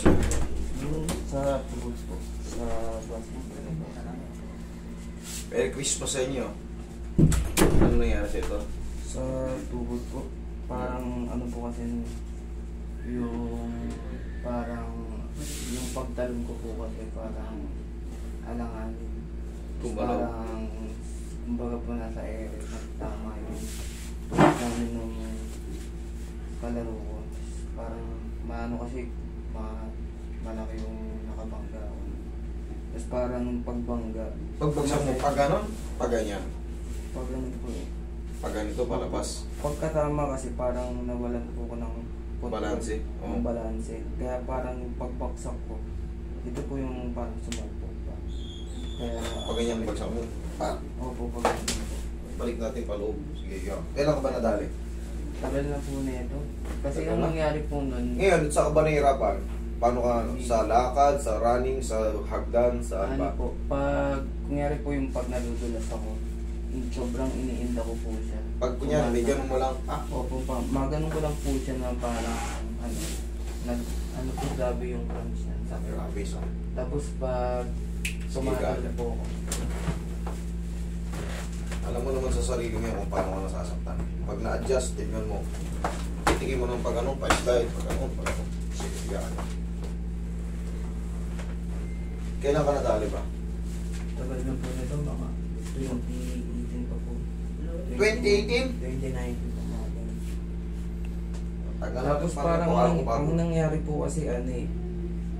sir? Yung sa tubos po. Sa plastic. Merry Christmas sa inyo. Ano nangyari sa ito? Sa tubos po. Parang ano po kasi yung parang yung pagtalon ko po kasi parang alanganin. Gumalaw. Parang kumbaga po nasa ere tama yung namin nung kalaro ko. Parang maano kasi malaki yung nakabangga ko. Tapos parang pagbangga. Pagbagsak mo, pag ganon, pag ganyan. Pag ganun po eh. Pag ganito, palabas. Pagkatama kasi parang nawalan po ko ng Balanse. Ng balanse. Kaya parang yung pagbaksak ko, ito po yung parang sumulpok pa. Kaya Pag ganyan, bagsak mo. Pa. opo, pag ganyan po. Balik natin paloob. Sige, ikaw. Kailan ka ba nadali? Tagal na po na ito. Kasi Tagal ang na? nangyari po nun, Ngayon, saan ka ba nahihirapan? Paano ka? Sa lakad, sa running, sa hagdan, saan ano ba? po, pag kunyari po yung pag nadudulas ako, sobrang iniinda ko po siya. Pag kunyari, may ganun mo lang, Opo, maganon ko lang po siya na parang, ano po, grabe yung crunch niya. Sabi ko. grabe sa. Tapos pag tumatal Sige, po ako, Alam mo naman sa sarili mo kung paano ka nasasaktan. Pag na-adjust, tignan mo. Titigin mo ng pag anong, pa-slide, pag anong, pag anong. Sige, yan. Kailan ka nadali ba? tagal na po na ito, mga 2018 pa po. 2018? 2019 pa mga ganun. Tagal na. Tapos parang ang nangyari po kasi ano eh,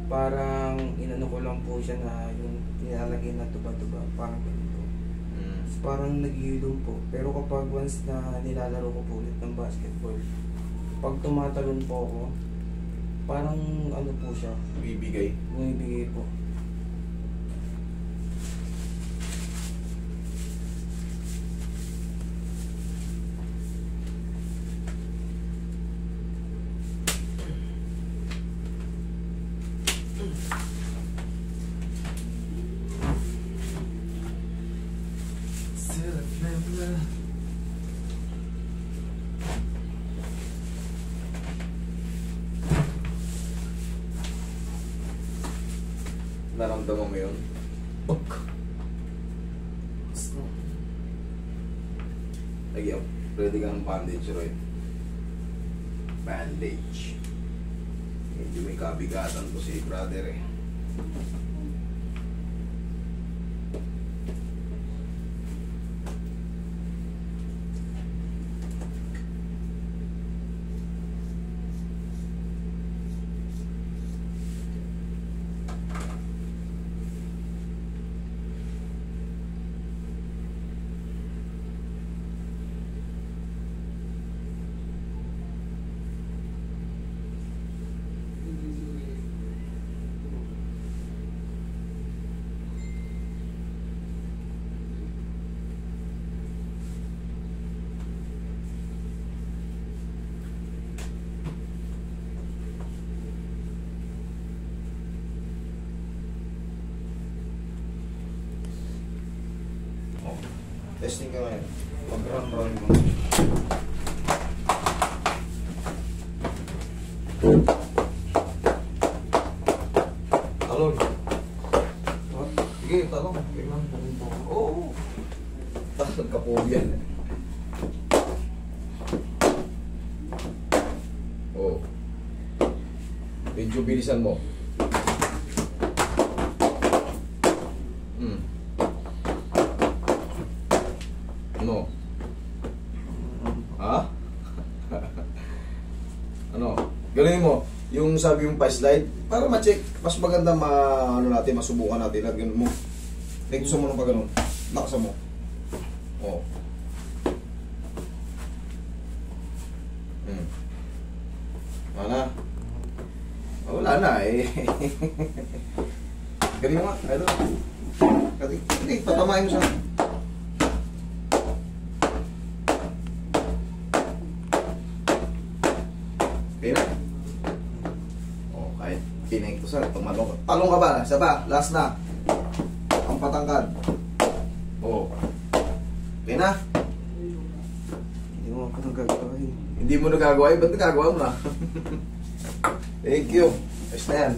parang inano ko lang po siya na yung nilalagay na tuba-tuba, parang ganito. Tapos parang naghihilom po. Pero kapag once na nilalaro ko po ulit ng basketball, pag tumatalon po ako, parang ano po siya, Bibigay. bumibigay po. Naramdaman mo yun? Lagyan. Ready ka ng bandage, Roy. Bandage. Medyo may kabigatan po si brother eh. Testing ka ngayon. Mag-run mo. Talon. Sige, talon. Oo. Talon ka po yan. Oo. Medyo bilisan mo. Ano? Ha? Ano? Galing mo. Yung sabi yung pa-slide, para ma-check. Mas maganda ano natin, masubukan natin. Lagyan mo. Gusto mo nung pag ganun. Laksa mo. Oo. Wala. Wala na eh. Galing mo nga. Ito. Kasi, patamain mo siya. Okay na? O, kahit pinay ko sa tumalong ka. Talong ka ba? Isa ba? Last na. Ang patangkad. O. Okay na? Hindi mo ako nagagawa eh. Hindi mo nagagawa yun. Ba't nagagawa mo na? Thank you. Ayos na yan.